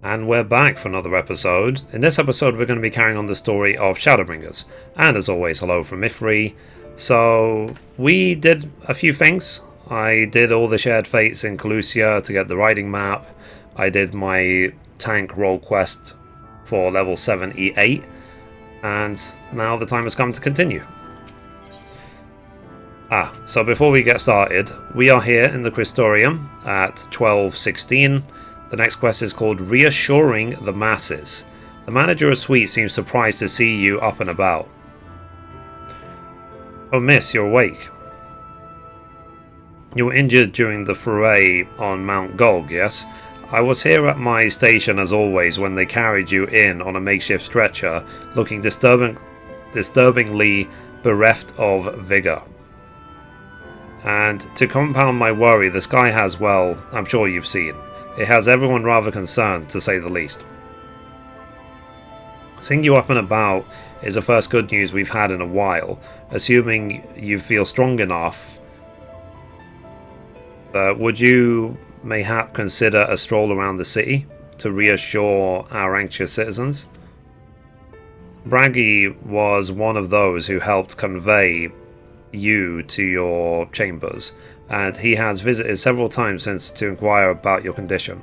And we're back for another episode. In this episode we're going to be carrying on the story of Shadowbringers. And as always, hello from Mithrie. So we did a few things. I did all the shared fates in Calusia to get the riding map. I did my tank role quest for level 7 E8. And now the time has come to continue. So before we get started, we are here in the Crystorium at 12:16. The next quest is called Reassuring the Masses. The manager of Suite seems surprised to see you up and about. Oh miss, you're awake. You were injured during the foray on Mount Golg, yes? I was here at my station as always when they carried you in on a makeshift stretcher, looking disturbingly bereft of vigour. And to compound my worry, the sky has, well, I'm sure you've seen. It has everyone rather concerned, to say the least. Seeing you up and about is the first good news we've had in a while. Assuming you feel strong enough, would you mayhap consider a stroll around the city to reassure our anxious citizens? Braggy was one of those who helped convey you to your chambers, and he has visited several times since to inquire about your condition.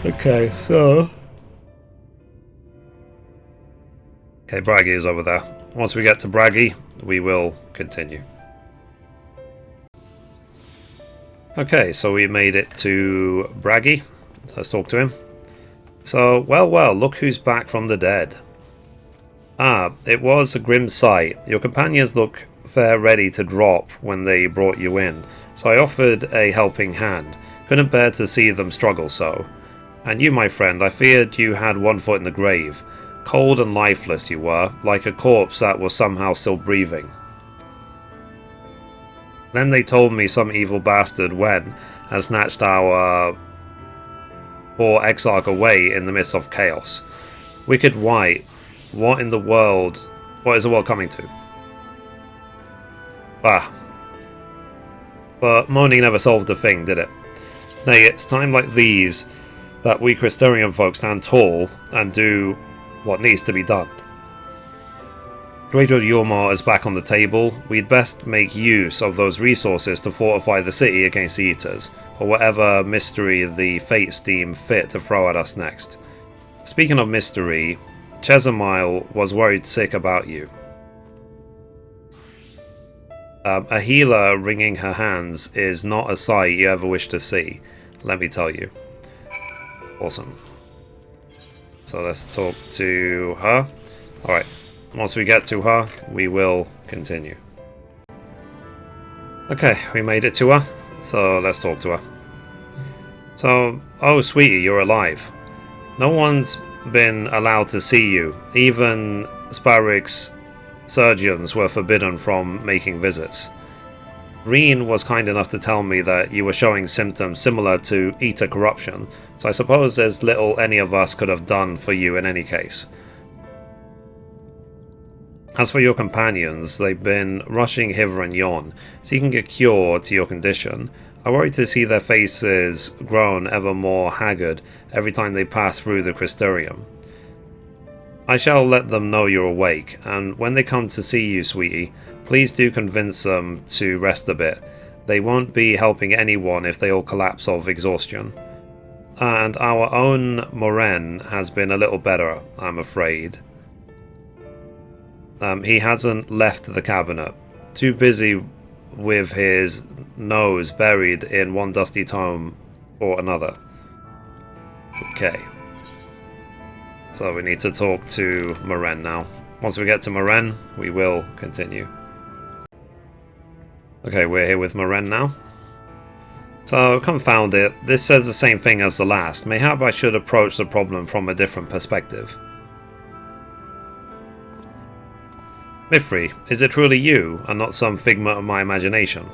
Okay, so... Okay, Braggy is over there. Once we get to Braggy, we will continue. Okay, so we made it to Braggy. Let's talk to him. So, well, look who's back from the dead. It was a grim sight. Your companions look fair ready to drop when they brought you in, so I offered a helping hand. Couldn't bear to see them struggle so. And you, my friend, I feared you had one foot in the grave. Cold and lifeless you were, like a corpse that was somehow still breathing. Then they told me some evil bastard went and snatched our poor exarch away in the midst of chaos. Wicked White, what is the world coming to? But moaning never solved a thing, did it? Nay, it's time like these that we Crystorium folk stand tall and do what needs to be done. Greater Yormar is back on the table. We'd best make use of those resources to fortify the city against the Eaters, or whatever mystery the Fates deem fit to throw at us next. Speaking of mystery, Chesamile was worried sick about you. A healer wringing her hands is not a sight you ever wish to see, let me tell you. Awesome. So let's talk to her. Alright, once we get to her, we will continue. Okay, we made it to her, so let's talk to her. So, oh sweetie, you're alive. No one's been allowed to see you. Even Sparrig's surgeons were forbidden from making visits. Reen was kind enough to tell me that you were showing symptoms similar to Eater corruption, so I suppose there's little any of us could have done for you in any case. As for your companions, they've been rushing hither and yon, seeking a cure to your condition. I worry to see their faces grown ever more haggard every time they pass through the Crystorium. I shall let them know you're awake, and when they come to see you, sweetie, please do convince them to rest a bit. They won't be helping anyone if they all collapse of exhaustion. And our own Moren has been a little better, I'm afraid. He hasn't left the cabinet. Too busy with his nose buried in one dusty tome or another. Okay. So we need to talk to Moren now. Once we get to Moren, we will continue. Okay, we're here with Moren now. So, confound it, this says the same thing as the last. Mayhap I should approach the problem from a different perspective. Mithrie, is it truly you, and not some figment of my imagination?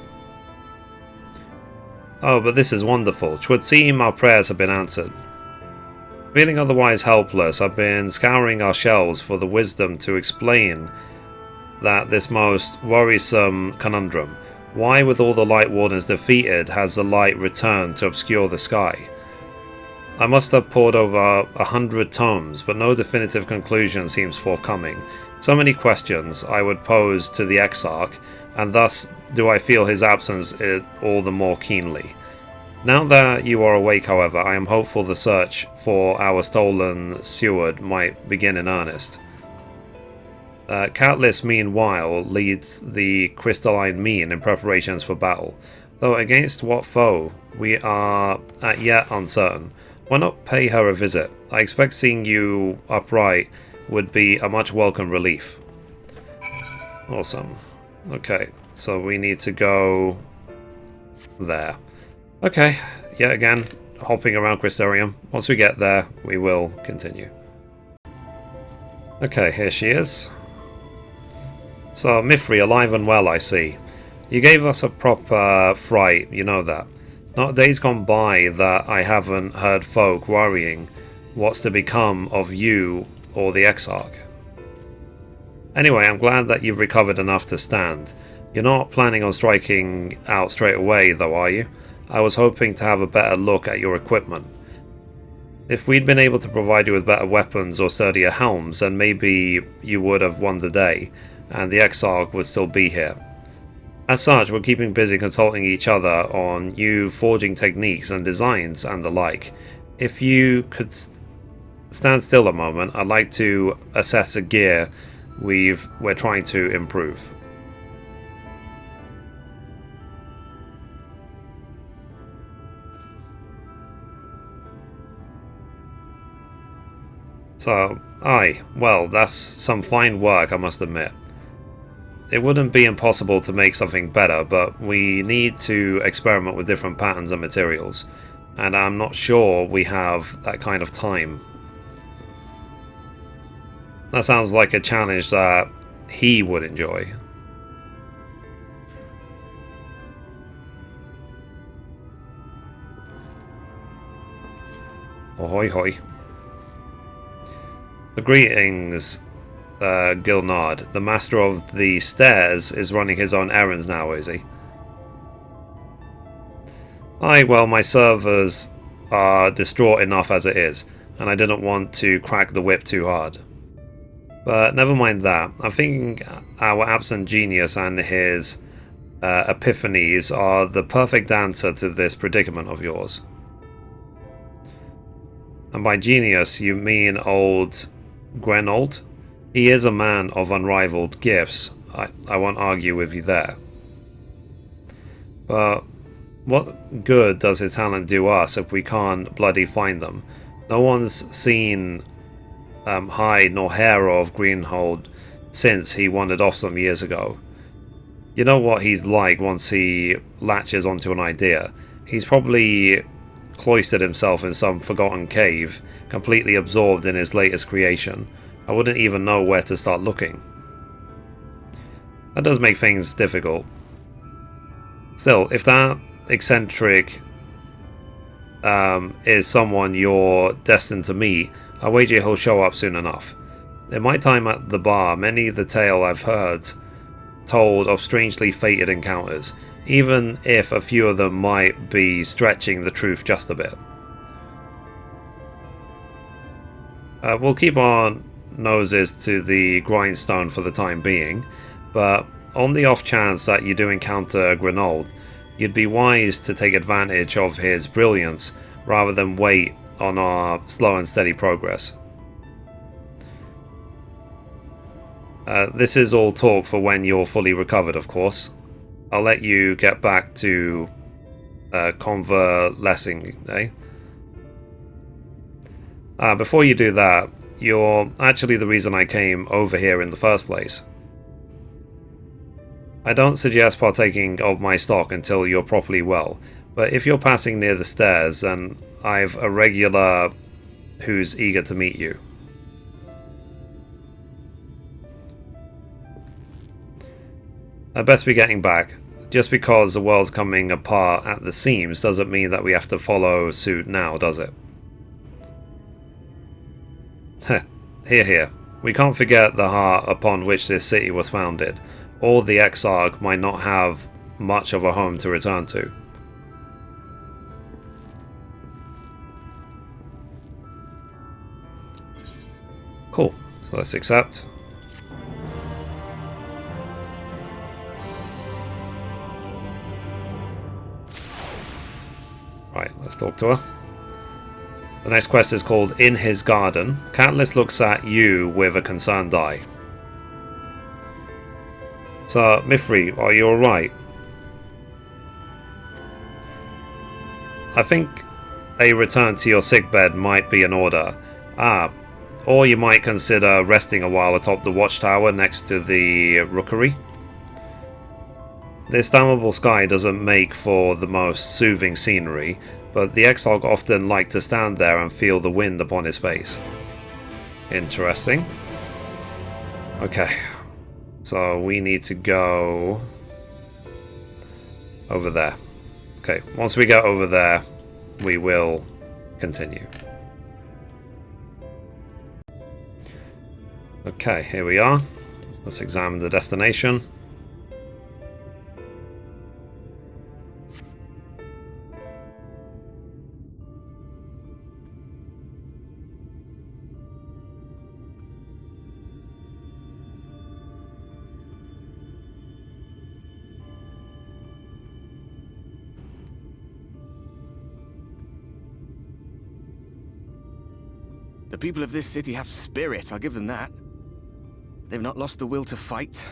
Oh, but this is wonderful. 'Twould seem our prayers have been answered. Feeling otherwise helpless, I've been scouring our shelves for the wisdom to explain that this most worrisome conundrum. Why, with all the Light Wardens defeated, has the light returned to obscure the sky? I must have pored over 100 tomes, but no definitive conclusion seems forthcoming. So many questions I would pose to the Exarch, and thus do I feel his absence all the more keenly. Now that you are awake, however, I am hopeful the search for our stolen steward might begin in earnest. Catliss, meanwhile, leads the crystalline mean in preparations for battle, though against what foe we are as yet uncertain. Why not pay her a visit? I expect seeing you upright would be a much welcome relief. Awesome. Okay, so we need to go there. Okay, yet again, hopping around Crystarium. Once we get there, we will continue. Okay, here she is. So, Mithrie, alive and well, I see. You gave us a proper fright, you know that. Not days gone by that I haven't heard folk worrying what's to become of you or the Exarch. Anyway, I'm glad that you've recovered enough to stand. You're not planning on striking out straight away, though, are you? I was hoping to have a better look at your equipment. If we'd been able to provide you with better weapons or sturdier helms, then maybe you would have won the day, and the Exarch would still be here. As such, we're keeping busy consulting each other on new forging techniques and designs and the like. If you could stand still a moment, I'd like to assess the gear we're trying to improve. So, aye, well, that's some fine work, I must admit. It wouldn't be impossible to make something better, but we need to experiment with different patterns and materials, and I'm not sure we have that kind of time. That sounds like a challenge that he would enjoy. Ahoy hoy. Greetings, Gilnard. The master of the stairs is running his own errands now, is he? Aye, well, my servers are distraught enough as it is, and I didn't want to crack the whip too hard. But never mind that. I'm thinking our absent genius and his epiphanies are the perfect answer to this predicament of yours. And by genius, you mean old Grenold? He is a man of unrivaled gifts. I won't argue with you there. But what good does his talent do us if we can't bloody find them? No one's seen hide nor hair of Greenhold since he wandered off some years ago. You know what he's like once he latches onto an idea. He's probably cloistered himself in some forgotten cave, completely absorbed in his latest creation. I wouldn't even know where to start looking. That does make things difficult. Still, if that eccentric is someone you're destined to meet, I wager he'll show up soon enough. In my time at the bar, many the tale I've heard told of strangely fated encounters, even if a few of them might be stretching the truth just a bit. We'll keep our noses to the grindstone for the time being, but on the off chance that you do encounter Grenold, you'd be wise to take advantage of his brilliance rather than wait on our slow and steady progress. This is all talk for when you're fully recovered, of course. I'll let you get back to convalescing, before you do that, you're actually the reason I came over here in the first place. I don't suggest partaking of my stock until you're properly well, but if you're passing near the stairs, then I've a regular who's eager to meet you. I'd best be getting back. Just because the world's coming apart at the seams doesn't mean that we have to follow suit now, does it? Hear, hear. We can't forget the heart upon which this city was founded. Or the Exarch might not have much of a home to return to. Cool, so let's accept. Right, let's talk to her. The next quest is called In His Garden. Catalyst looks at you with a concerned eye. So, Mithrie, are you alright? I think a return to your sickbed might be in order. Or you might consider resting a while atop the watchtower next to the rookery. This damnable sky doesn't make for the most soothing scenery, but the Exarch often liked to stand there and feel the wind upon his face. Interesting. Okay, so we need to go over there. Okay, once we get over there, we will continue. Okay, here we are. Let's examine the destination. The people of this city have spirit, I'll give them that. They've not lost the will to fight.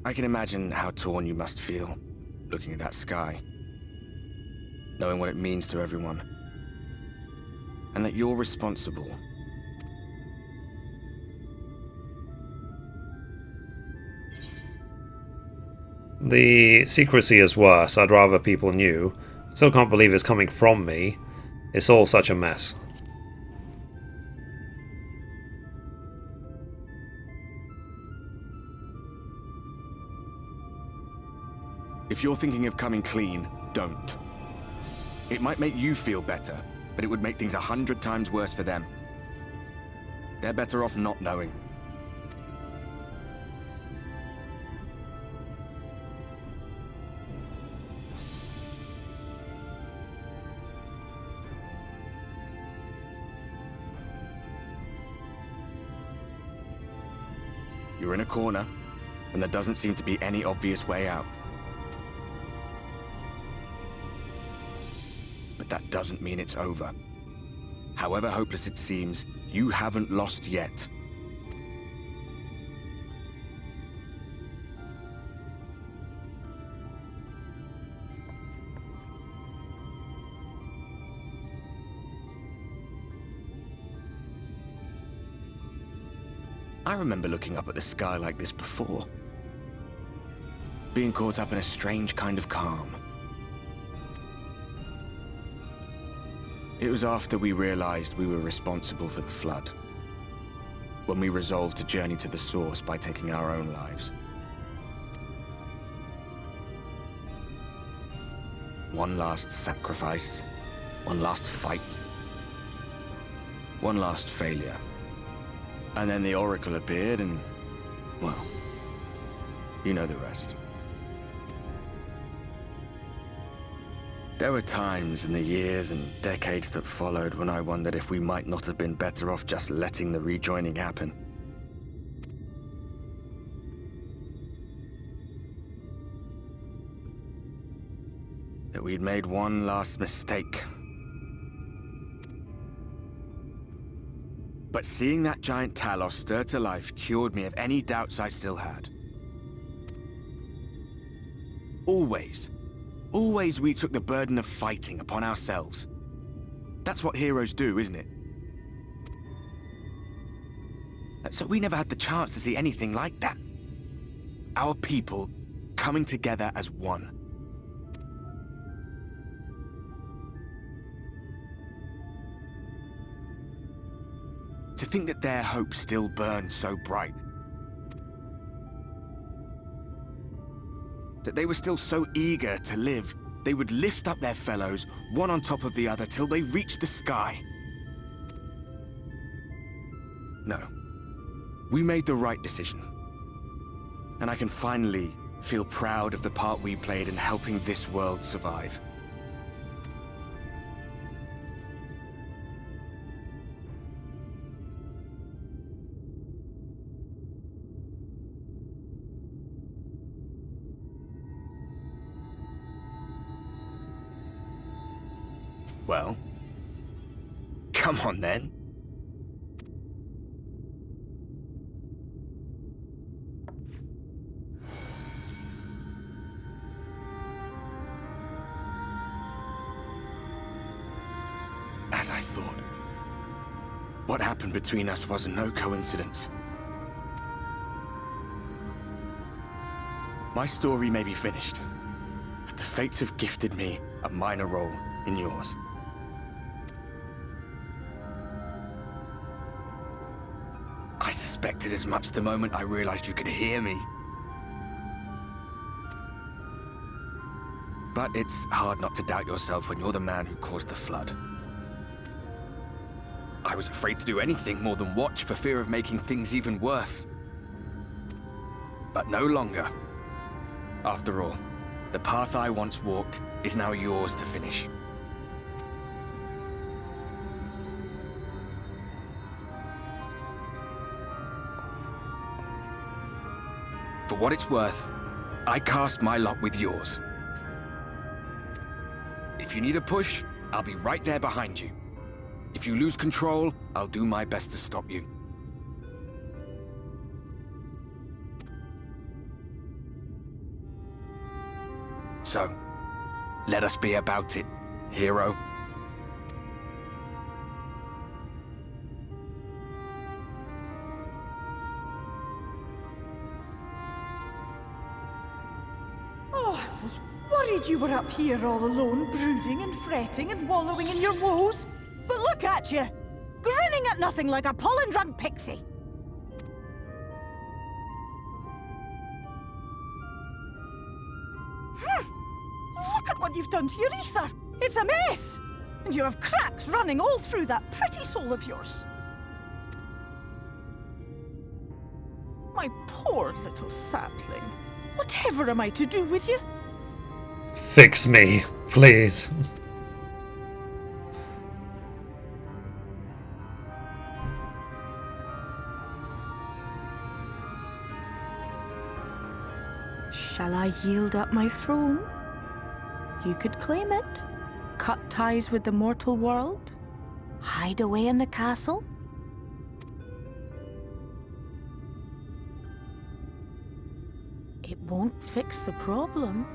I can imagine how torn you must feel, looking at that sky, knowing what it means to everyone, and that you're responsible. The secrecy is worse. I'd rather people knew. Still can't believe it's coming from me. It's all such a mess. If you're thinking of coming clean, don't. It might make you feel better, but it would make things 100 times worse for them. They're better off not knowing. You're in a corner, and there doesn't seem to be any obvious way out. But that doesn't mean it's over. However hopeless it seems, you haven't lost yet. I remember looking up at the sky like this before. Being caught up in a strange kind of calm. It was after we realized we were responsible for the flood. When we resolved to journey to the source by taking our own lives. One last sacrifice. One last fight. One last failure. And then the Oracle appeared and, well, you know the rest. There were times in the years and decades that followed when I wondered if we might not have been better off just letting the rejoining happen. That we'd made one last mistake. But seeing that giant Talos stir to life cured me of any doubts I still had. Always we took the burden of fighting upon ourselves. That's what heroes do, isn't it? So we never had the chance to see anything like that. Our people coming together as one. To think that their hope still burned so bright. That they were still so eager to live, they would lift up their fellows, one on top of the other, till they reached the sky. No. We made the right decision. And I can finally feel proud of the part we played in helping this world survive. Well, come on then. As I thought. What happened between us was no coincidence. My story may be finished, but the fates have gifted me a minor role in yours. I suspected as much the moment I realized you could hear me. But it's hard not to doubt yourself when you're the man who caused the flood. I was afraid to do anything more than watch for fear of making things even worse. But no longer. After all, the path I once walked is now yours to finish. For what it's worth, I cast my lot with yours. If you need a push, I'll be right there behind you. If you lose control, I'll do my best to stop you. So, let us be about it, hero. I was worried you were up here all alone, brooding and fretting and wallowing in your woes. But look at you, grinning at nothing like a pollen-drunk pixie. Look at what you've done to your ether. It's a mess. And you have cracks running all through that pretty soul of yours. My poor little sapling. Whatever am I to do with you? Fix me, please. Shall I yield up my throne? You could claim it, cut ties with the mortal world, hide away in the castle. It won't fix the problem,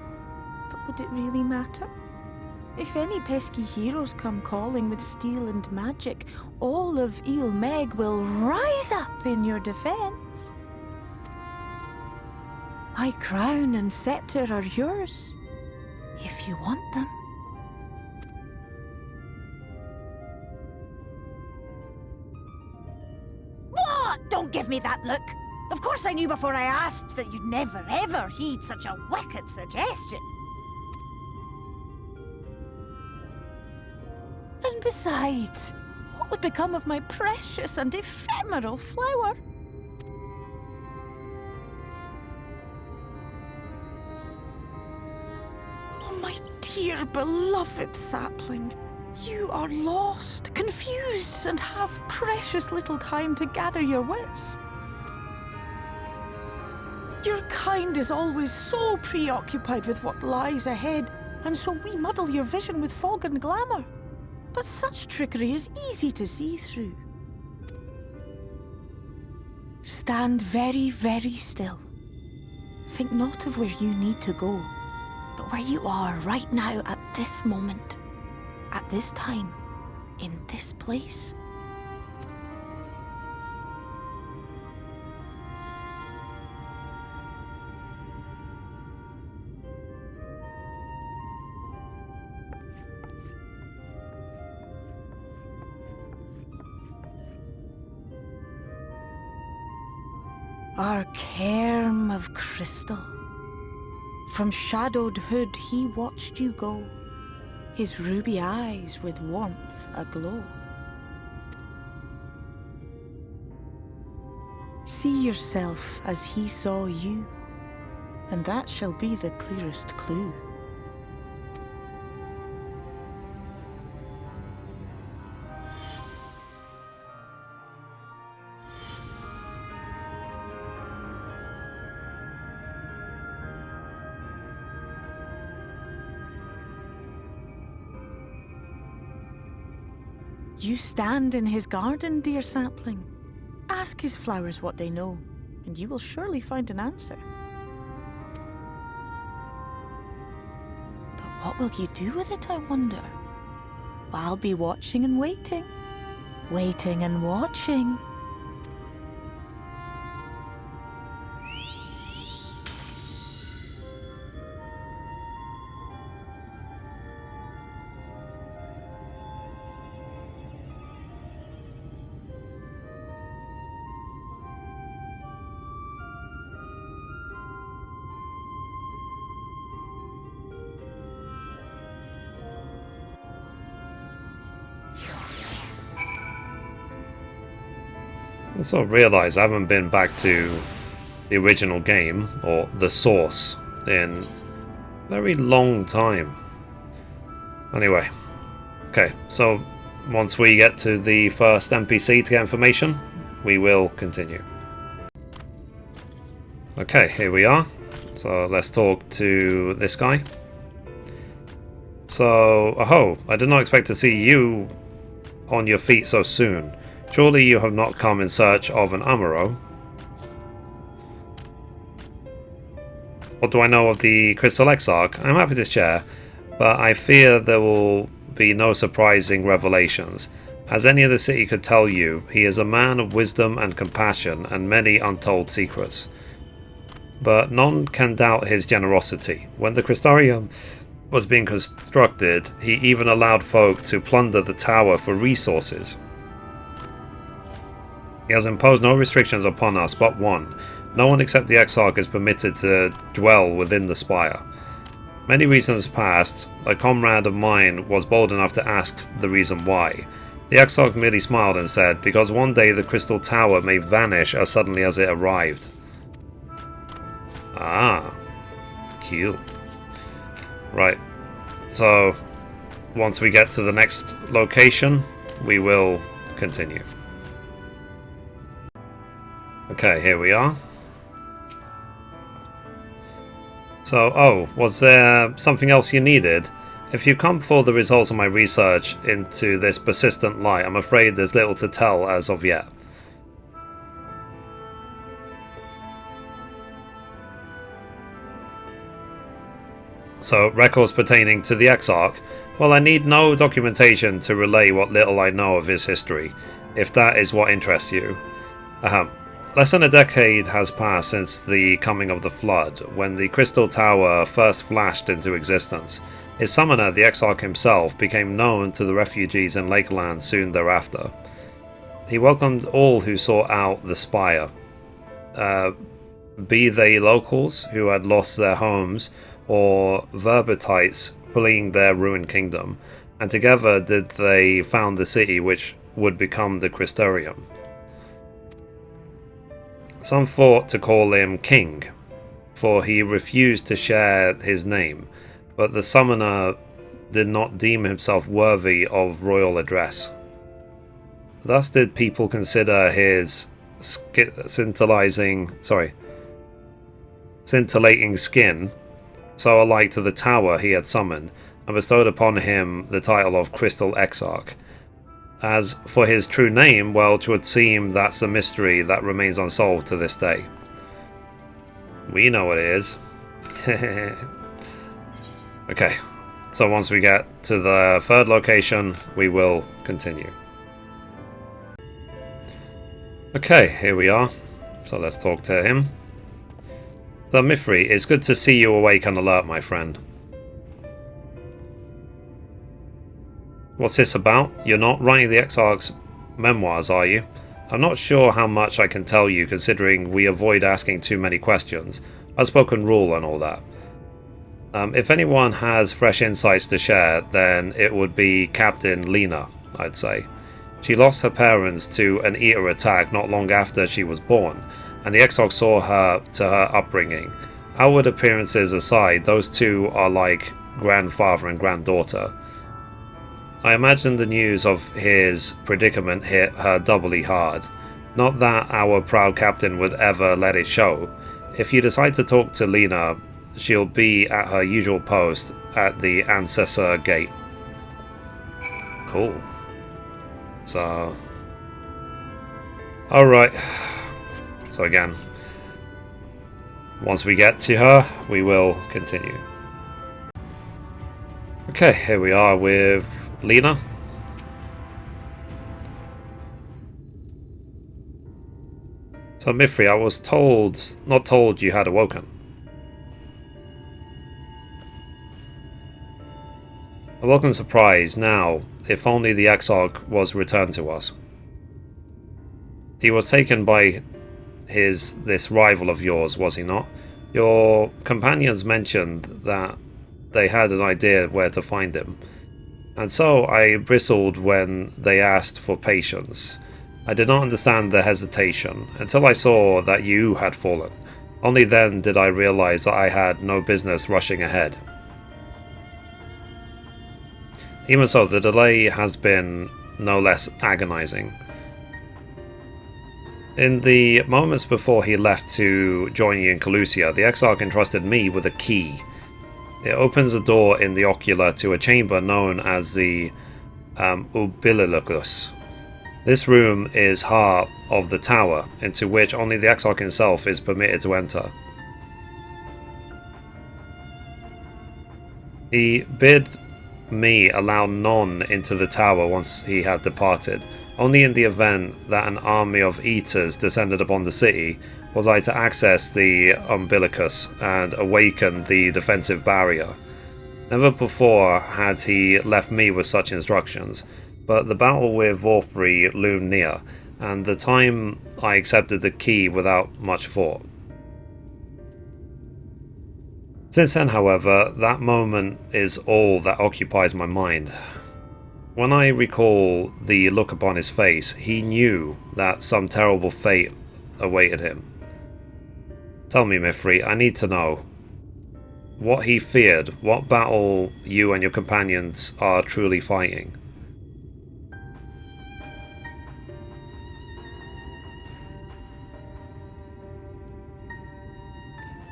but would it really matter? If any pesky heroes come calling with steel and magic, all of Il Meg will rise up in your defense. My crown and scepter are yours, if you want them. What? Don't give me that look! Of course I knew before I asked that you'd never ever heed such a wicked suggestion. And besides, what would become of my precious and ephemeral flower? My dear beloved sapling, you are lost, confused, and have precious little time to gather your wits. Your kind is always so preoccupied with what lies ahead, and so we muddle your vision with fog and glamour. But such trickery is easy to see through. Stand very, very still. Think not of where you need to go, but where you are right now at this moment, at this time, in this place. Our cairn of crystal. From shadowed hood he watched you go, his ruby eyes with warmth aglow. see yourself as he saw you, and that shall be the clearest clue. You stand in his garden, dear sapling. Ask his flowers what they know, and you will surely find an answer. But what will you do with it, I wonder? I'll be watching and waiting. Waiting and watching. I sort of realise I haven't been back to the original game, or the source, in a very long time. Anyway, okay, so once we get to the first NPC to get information, we will continue. Okay, here we are. So let's talk to this guy. So, aho, I did not expect to see you on your feet so soon. Surely you have not come in search of an Amuro. What do I know of the Crystal Exarch? I'm happy to share, but I fear there will be no surprising revelations. As any of the city could tell you, he is a man of wisdom and compassion and many untold secrets. But none can doubt his generosity. When the Crystarium was being constructed, he even allowed folk to plunder the tower for resources. He has imposed no restrictions upon us but one. No one except the Exarch is permitted to dwell within the spire. Many reasons past, a comrade of mine was bold enough to ask the reason why. The Exarch merely smiled and said, because one day the Crystal Tower may vanish as suddenly as it arrived. Ah, cute. Right, so once we get to the next location, we will continue. Okay, here we are. So, oh, was there something else you needed? If you come for the results of my research into this persistent light, I'm afraid there's little to tell as of yet. So, records pertaining to the Exarch? Well, I need no documentation to relay what little I know of his history, if that is what interests you. Less than a decade has passed since the coming of the Flood, when the Crystal Tower first flashed into existence. His summoner, the Exarch himself, became known to the refugees in Lakeland soon thereafter. He welcomed all who sought out the spire, be they locals who had lost their homes, or Verbatites fleeing their ruined kingdom, and together did they found the city which would become the Crystarium. Some thought to call him King, for he refused to share his name, but the summoner did not deem himself worthy of royal address. Thus did people consider his scintillating skin so alike to the tower he had summoned, and bestowed upon him the title of Crystal Exarch. As for his true name, well, it would seem that's a mystery that remains unsolved to this day. We know what it is. Okay, so once we get to the third location, we will continue. Okay, here we are. So let's talk to him. So Mithrie, it's good to see you awake and alert, my friend. What's this about? You're not writing the Exarch's memoirs, are you? I'm not sure how much I can tell you, considering we avoid asking too many questions. Unspoken rule and all that. If anyone has fresh insights to share, then it would be Captain Lena, I'd say. She lost her parents to an Eater attack not long after she was born, and the Exarch saw her to her upbringing. Outward appearances aside, those two are like grandfather and granddaughter. I imagine the news of his predicament hit her doubly hard. Not that our proud captain would ever let it show. If you decide to talk to Lena, she'll be at her usual post at the Ancestor Gate. Cool. So... alright. So again, once we get to her, we will continue. Okay, here we are with Lena. So Mithrie, I was not told you had awoken. A welcome surprise now, if only the Exarch was returned to us. He was taken by this rival of yours, was he not? Your companions mentioned that they had an idea where to find him. And so I bristled when they asked for patience. I did not understand their hesitation until I saw that you had fallen. Only then did I realize that I had no business rushing ahead. Even so, the delay has been no less agonizing. In the moments before he left to join you in Calusia, the Exarch entrusted me with a key. It opens a door in the ocular to a chamber known as the Umbilicus. This room is heart of the tower, into which only the Exarch himself is permitted to enter. He bid me allow none into the tower once he had departed. Only in the event that an army of eaters descended upon the city was I to access the Umbilicus and awaken the defensive barrier. Never before had he left me with such instructions, but the battle with Mithrie loomed near, and the time I accepted the key without much thought. Since then, however, that moment is all that occupies my mind. When I recall the look upon his face, he knew that some terrible fate awaited him. Tell me, Mithrie, I need to know what he feared, what battle you and your companions are truly fighting.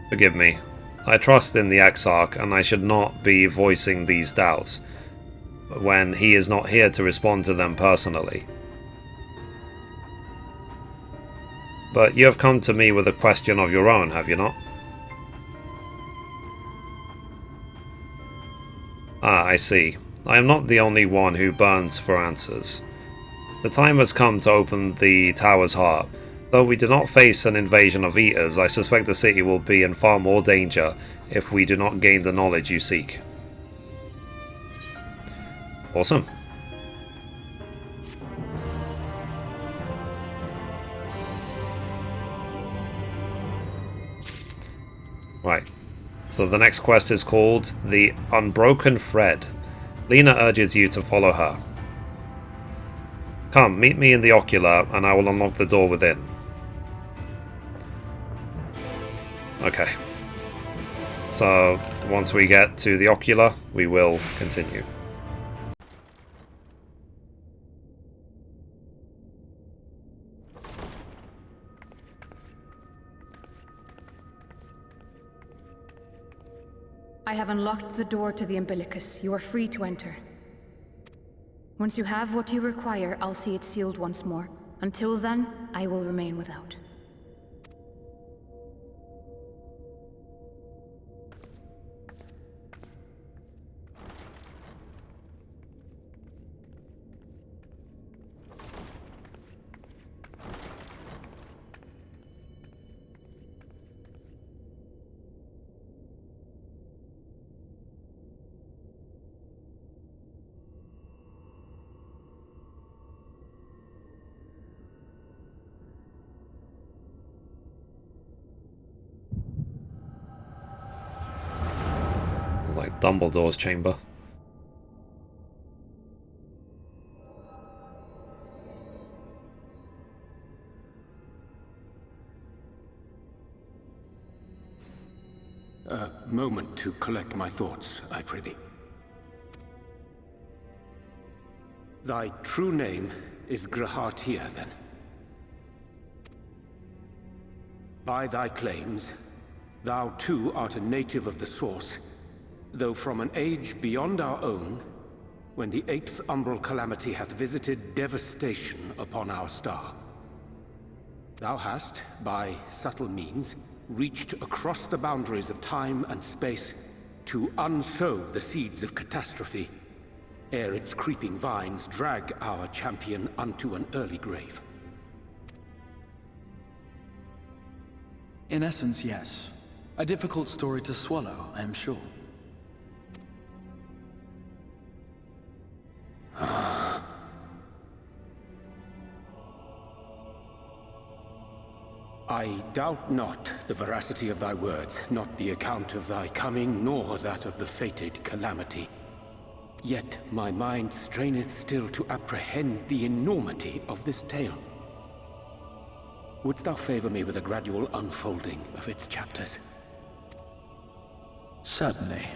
Forgive me. I trust in the Exarch, and I should not be voicing these doubts when he is not here to respond to them personally. But you have come to me with a question of your own, have you not? Ah, I see. I am not the only one who burns for answers. The time has come to open the tower's heart. Though we do not face an invasion of eaters, I suspect the city will be in far more danger if we do not gain the knowledge you seek. Awesome. Right. So the next quest is called the Unbroken Thread. Lena urges you to follow her. Come, meet me in the ocular and I will unlock the door within. Okay. So, once we get to the ocular, we will continue. I have unlocked the door to the Umbilicus. You are free to enter. Once you have what you require, I'll see it sealed once more. Until then, I will remain without. Like Dumbledore's chamber. A moment to collect my thoughts, I prithee. Thy true name is Grahartir, then? By thy claims, thou too art a native of the Source, though from an age beyond our own, when the 8th umbral calamity hath visited devastation upon our star. Thou hast, by subtle means, reached across the boundaries of time and space to unsow the seeds of catastrophe, ere its creeping vines drag our champion unto an early grave. In essence, yes. A difficult story to swallow, I am sure. I doubt not the veracity of thy words, not the account of thy coming, nor that of the fated calamity. Yet my mind straineth still to apprehend the enormity of this tale. Wouldst thou favor me with a gradual unfolding of its chapters? Certainly.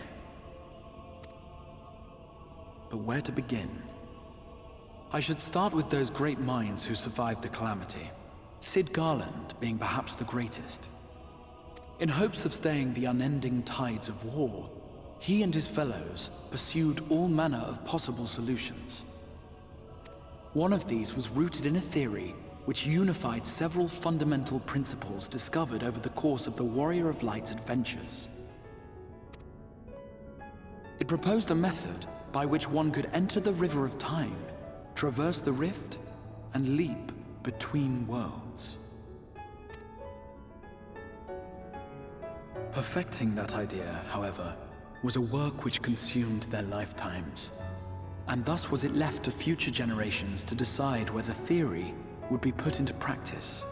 But where to begin? I should start with those great minds who survived the calamity. Sid Garland being perhaps the greatest. In hopes of staying the unending tides of war, he and his fellows pursued all manner of possible solutions. One of these was rooted in a theory which unified several fundamental principles discovered over the course of the Warrior of Light's adventures. It proposed a method by which one could enter the River of Time, traverse the rift, and leap between worlds. Perfecting that idea, however, was a work which consumed their lifetimes, and thus was it left to future generations to decide whether theory would be put into practice.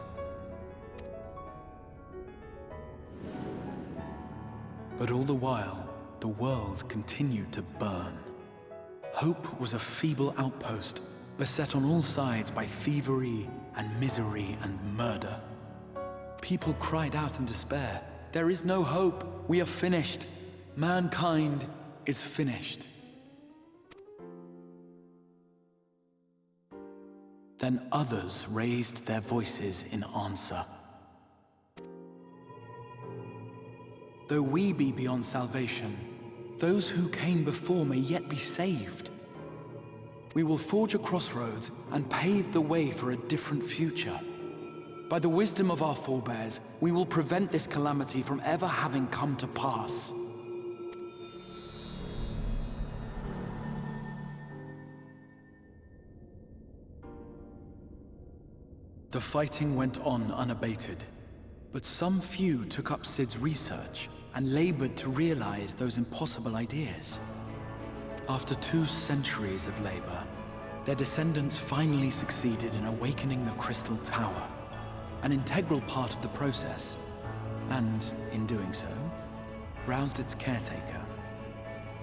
But all the while, the world continued to burn. Hope was a feeble outpost, beset on all sides by thievery and misery and murder. People cried out in despair, "There is no hope! We are finished! Mankind is finished!" Then others raised their voices in answer. Though we be beyond salvation, those who came before may yet be saved. We will forge a crossroads and pave the way for a different future. By the wisdom of our forebears, we will prevent this calamity from ever having come to pass. The fighting went on unabated, but some few took up Sid's research and labored to realize those impossible ideas. After 2 centuries of labor, their descendants finally succeeded in awakening the Crystal Tower, an integral part of the process, and, in doing so, roused its caretaker,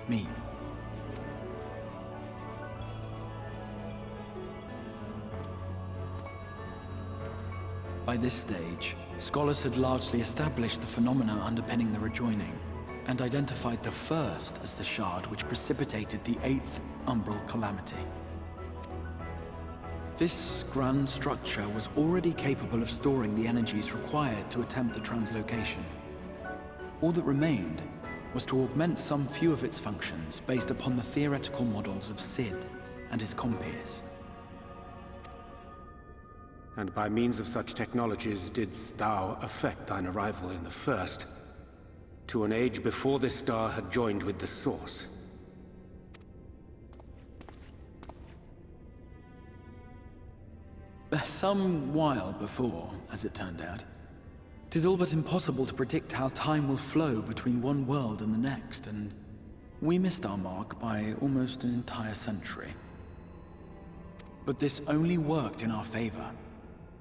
me. By this stage, scholars had largely established the phenomena underpinning the rejoining, and identified the first as the shard which precipitated the 8th umbral calamity. This grand structure was already capable of storing the energies required to attempt the translocation. All that remained was to augment some few of its functions based upon the theoretical models of Sid and his compeers. And by means of such technologies didst thou effect thine arrival in the first, to an age before this star had joined with the Source. Some while before, as it turned out. 'Tis all but impossible to predict how time will flow between one world and the next, and we missed our mark by almost an entire century. But this only worked in our favor.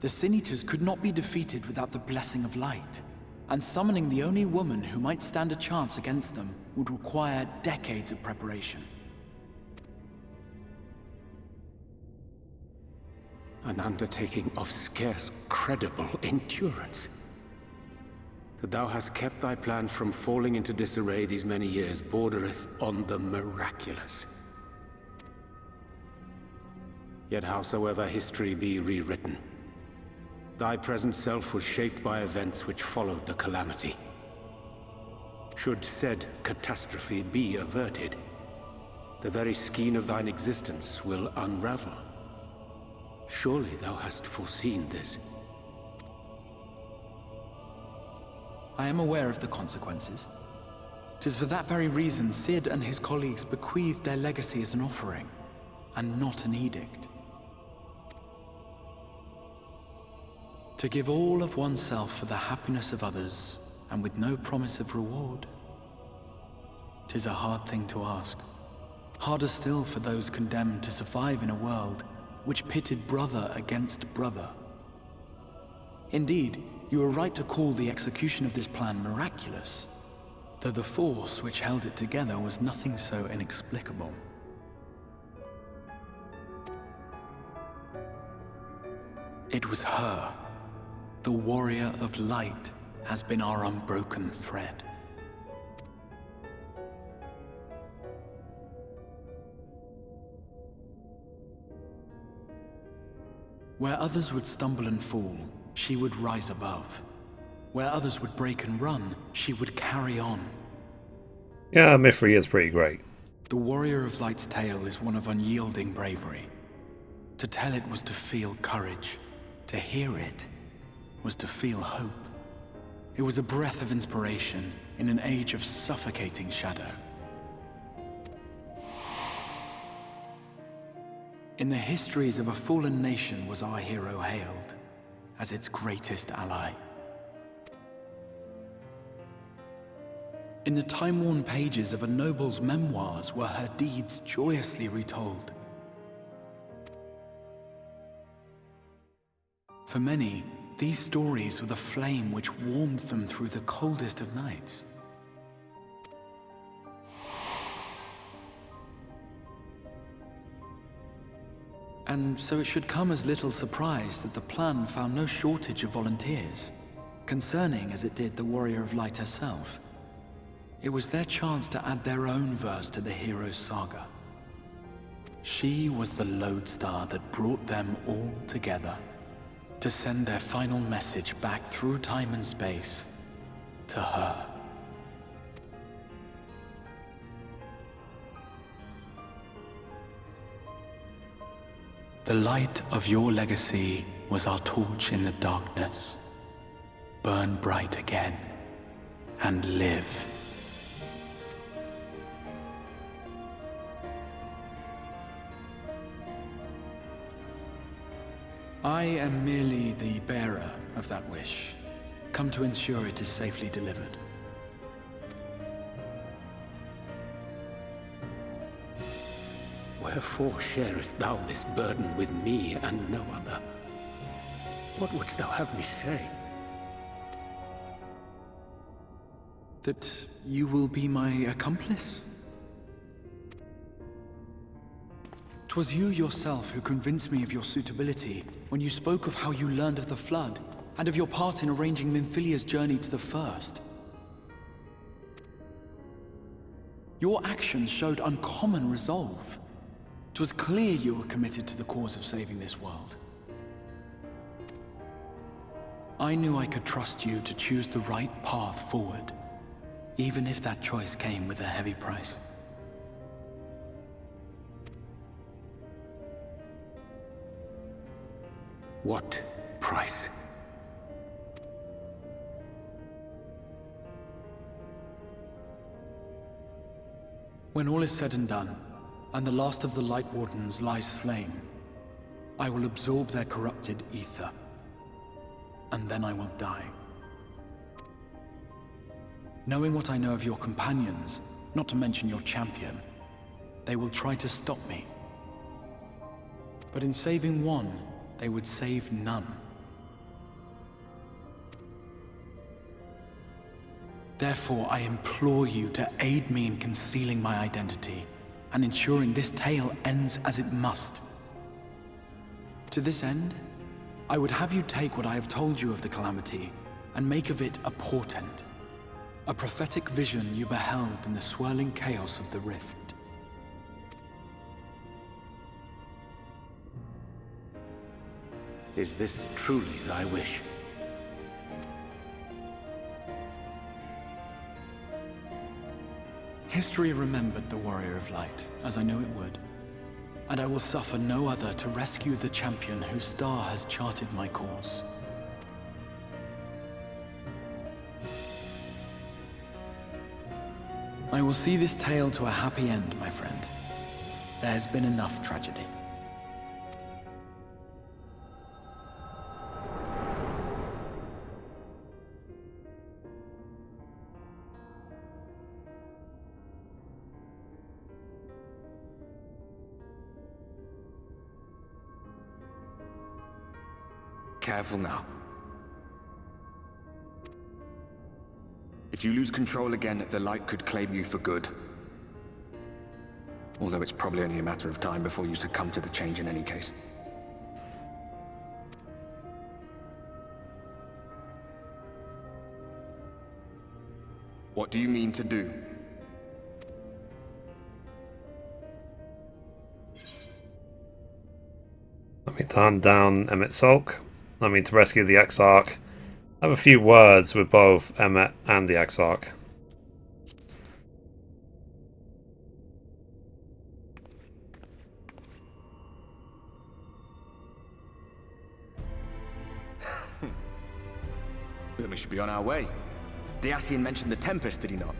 The Sin Eaters could not be defeated without the blessing of light, and summoning the only woman who might stand a chance against them would require decades of preparation. An undertaking of scarce credible endurance. that thou hast kept thy plan from falling into disarray these many years bordereth on the miraculous. Yet howsoever history be rewritten, thy present self was shaped by events which followed the calamity. Should said catastrophe be averted, the very skein of thine existence will unravel. Surely thou hast foreseen this. I am aware of the consequences. 'Tis for that very reason Cid and his colleagues bequeathed their legacy as an offering, and not an edict. To give all of oneself for the happiness of others, and with no promise of reward. 'Tis a hard thing to ask. Harder still for those condemned to survive in a world which pitted brother against brother. Indeed, you are right to call the execution of this plan miraculous, though the force which held it together was nothing so inexplicable. It was her. The warrior of light has been our unbroken thread. Where others would stumble and fall, she would rise above. Where others would break and run, she would carry on. Yeah, Mithrie is pretty great. The warrior of light's tale is one of unyielding bravery. To tell it was to feel courage. To hear it was to feel hope. It was a breath of inspiration in an age of suffocating shadow. In the histories of a fallen nation was our hero hailed as its greatest ally. In the time-worn pages of a noble's memoirs were her deeds joyously retold. For many, these stories were the flame which warmed them through the coldest of nights. And so it should come as little surprise that the plan found no shortage of volunteers, concerning as it did the Warrior of Light herself. It was their chance to add their own verse to the hero's saga. She was the lodestar that brought them all together, to send their final message back through time and space to her. The light of your legacy was our torch in the darkness. Burn bright again and live. I am merely the bearer of that wish, come to ensure it is safely delivered. Wherefore sharest thou this burden with me and no other? What wouldst thou have me say? That you will be my accomplice? 'Twas you yourself who convinced me of your suitability when you spoke of how you learned of the Flood, and of your part in arranging Minfilia's journey to the First. Your actions showed uncommon resolve. 'Twas clear you were committed to the cause of saving this world. I knew I could trust you to choose the right path forward, even if that choice came with a heavy price. What price? When all is said and done, and the last of the Light Wardens lies slain, I will absorb their corrupted ether, and then I will die. Knowing what I know of your companions, not to mention your champion, they will try to stop me. But in saving one, they would save none. Therefore, I implore you to aid me in concealing my identity and ensuring this tale ends as it must. To this end, I would have you take what I have told you of the Calamity and make of it a portent. A prophetic vision you beheld in the swirling chaos of the rift. Is this truly thy wish? History remembered the Warrior of Light, as I knew it would. And I will suffer no other to rescue the champion whose star has charted my course. I will see this tale to a happy end, my friend. There has been enough tragedy. Careful now. If you lose control again, the light could claim you for good. Although it's probably only a matter of time before you succumb to the change in any case. What do you mean to do? Let me turn down Emmet Sulk. I mean to rescue the Exarch. I have a few words with both Emmet and the Exarch. Then we should be on our way. Diassian mentioned the Tempest, did he not?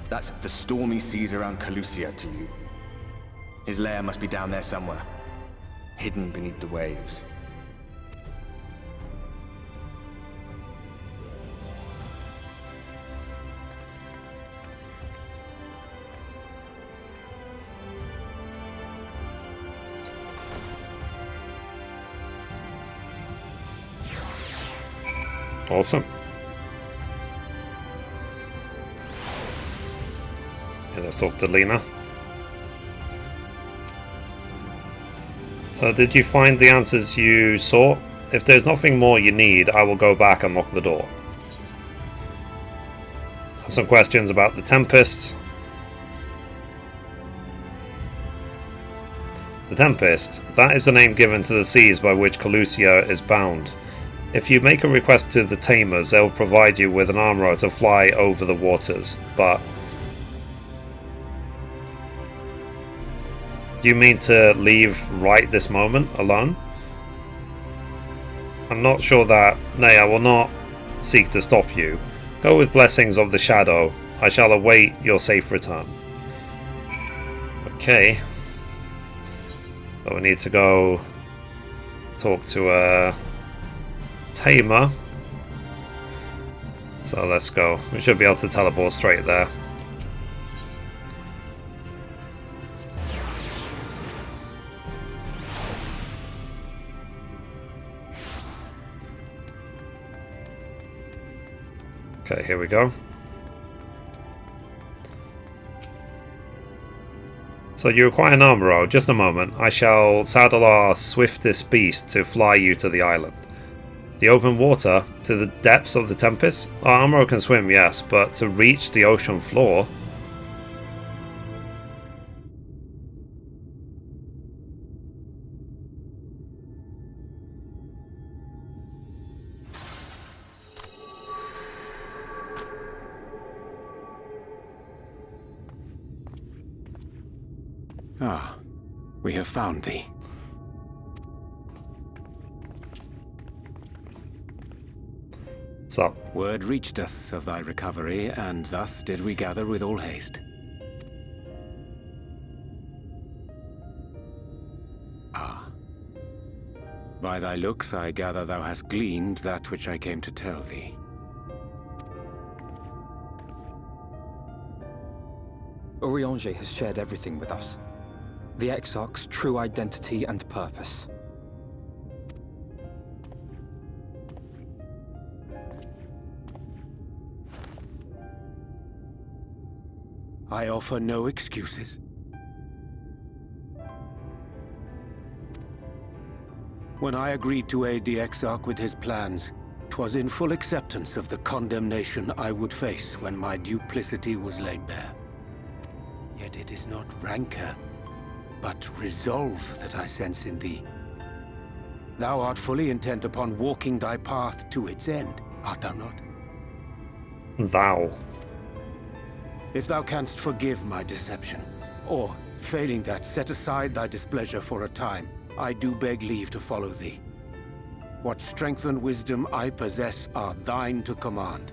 That's the stormy seas around Calusia to you. His lair must be down there somewhere, hidden beneath the waves. Awesome. Okay, let's talk to Lena. So, did you find the answers you sought? If there's nothing more you need, I will go back and lock the door. I have some questions about the Tempest. The Tempest, that is the name given to the seas by which Calusia is bound. If you make a request to the Tamers, they'll provide you with an armourer to fly over the waters, but... Do you mean to leave right this moment, alone? I'm not sure that... Nay, I will not seek to stop you. Go with blessings of the Shadow. I shall await your safe return. Okay. So we need to go... talk to a... Tamer. So let's go. We should be able to teleport straight there. Okay, here we go. So you require an armourer. Just a moment. I shall saddle our swiftest beast to fly you to the island. The open water? To the depths of the Tempest? Our armourer can swim, yes, but to reach the ocean floor... Ah, we have found thee. What's up? Word reached us of thy recovery, and thus did we gather with all haste. Ah. By thy looks, I gather thou hast gleaned that which I came to tell thee. Urianger has shared everything with us. The Exarch's true identity and purpose. I offer no excuses. When I agreed to aid the Exarch with his plans, 'Twas in full acceptance of the condemnation I would face when my duplicity was laid bare. Yet it is not rancor, but resolve that I sense in thee. Thou art fully intent upon walking thy path to its end, art thou not? Thou. If thou canst forgive my deception, or, failing that, set aside thy displeasure for a time, I do beg leave to follow thee. What strength and wisdom I possess are thine to command.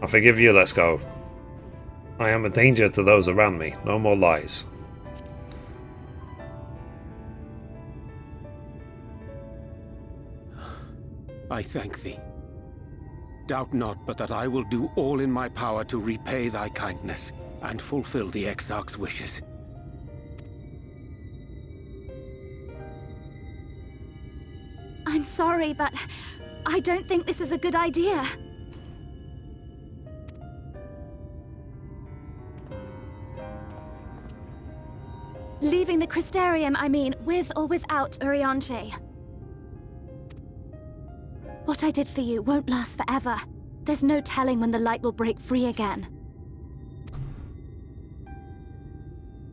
I forgive you, let's go. I am a danger to those around me. No more lies. I thank thee. Doubt not but that I will do all in my power to repay thy kindness and fulfill the Exarch's wishes. I'm sorry, but I don't think this is a good idea. Leaving the Crystarium, I mean, with or without Urianger. What I did for you won't last forever. There's no telling when the light will break free again.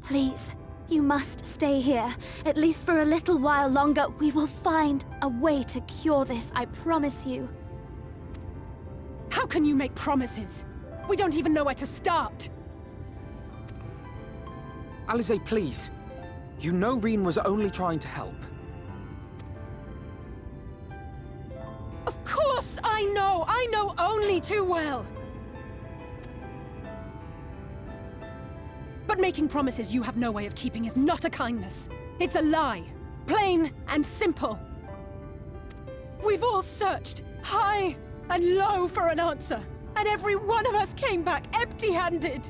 Please, you must stay here, at least for a little while longer. We will find a way to cure this, I promise you. How can you make promises? We don't even know where to start. Alize, please. You know Reen was only trying to help. Of course I know! I know only too well! But making promises you have no way of keeping is not a kindness. It's a lie. Plain and simple. We've all searched, high and low, for an answer, and every one of us came back empty-handed.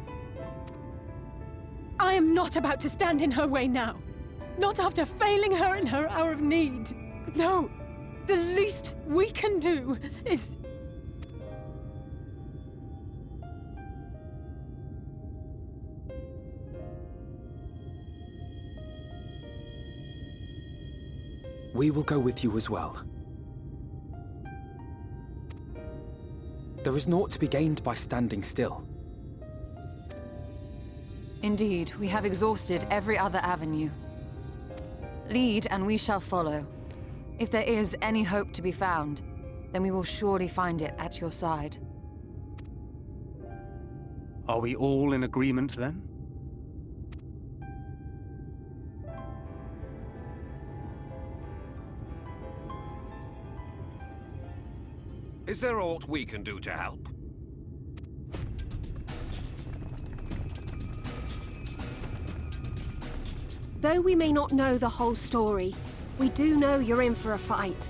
I am not about to stand in her way now. Not after failing her in her hour of need. No. The least we can do is... We will go with you as well. There is naught to be gained by standing still. Indeed, we have exhausted every other avenue. Lead, and we shall follow. If there is any hope to be found, then we will surely find it at your side. Are we all in agreement, then? Is there aught we can do to help? Though we may not know the whole story, we do know you're in for a fight.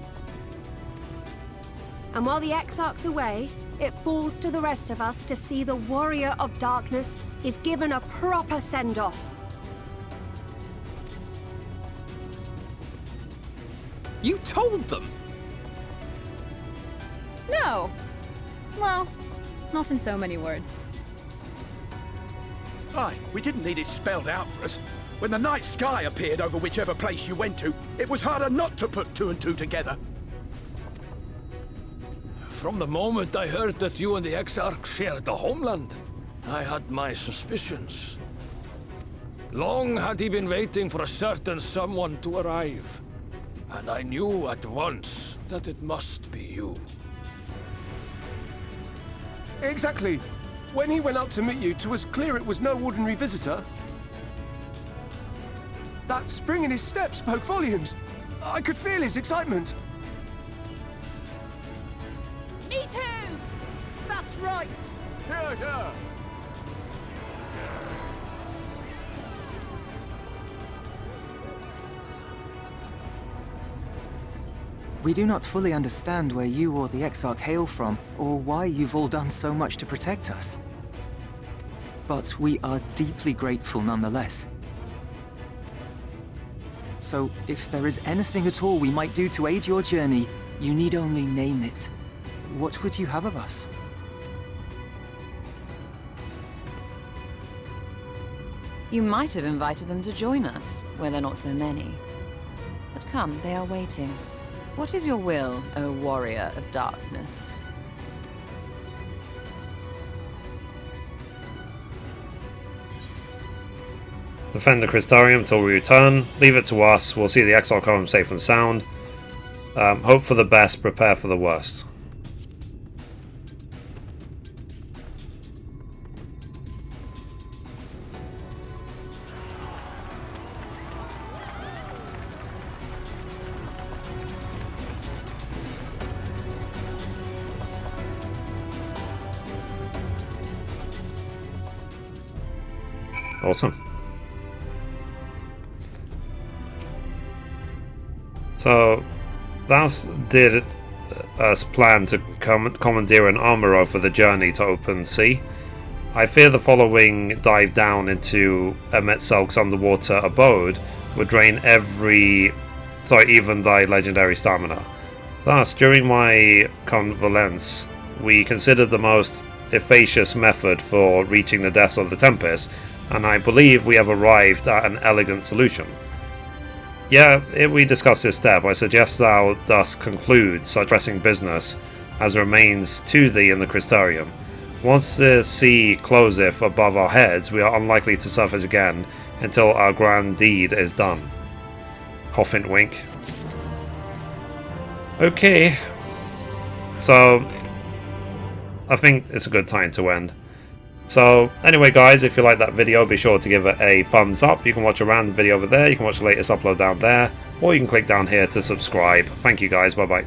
And while the Exarch's away, it falls to the rest of us to see the Warrior of Darkness is given a proper send-off. You told them! No! Well, not in so many words. Aye, we didn't need it spelled out for us. When the night sky appeared over whichever place you went to, it was harder not to put two and two together. From the moment I heard that you and the Exarch shared the homeland, I had my suspicions. Long had he been waiting for a certain someone to arrive, and I knew at once that it must be you. Exactly. When he went out to meet you, 'twas clear it was no ordinary visitor. That spring in his step spoke volumes. I could feel his excitement. Me too! That's right! Here, here! We do not fully understand where you or the Exarch hail from, or why you've all done so much to protect us. But we are deeply grateful nonetheless. So, if there is anything at all we might do to aid your journey, you need only name it. What would you have of us? You might have invited them to join us, where there are not so many. But come, they are waiting. What is your will, O warrior of darkness? Defend the Crystarium till we return. Leave it to us. We'll see the Exarch home safe and sound. Hope for the best, prepare for the worst. Awesome. So, Laos did us plan to commandeer an armourer for the journey to open sea. I fear the following dive down into Emet-Selk's underwater abode would drain even thy legendary stamina. Thus, during my convalescence, we considered the most efficacious method for reaching the depths of the Tempest, and I believe we have arrived at an elegant solution. Yeah, if we discuss this step, I suggest thou thus conclude such pressing business as remains to thee in the Crystarium. Once the sea closeth above our heads, we are unlikely to surface again until our grand deed is done. Coffin wink. Okay. So, I think it's a good time to end. So, anyway guys, if you like that video, be sure to give it a thumbs up. You can watch a random video over there, you can watch the latest upload down there, or you can click down here to subscribe. Thank you guys, bye bye.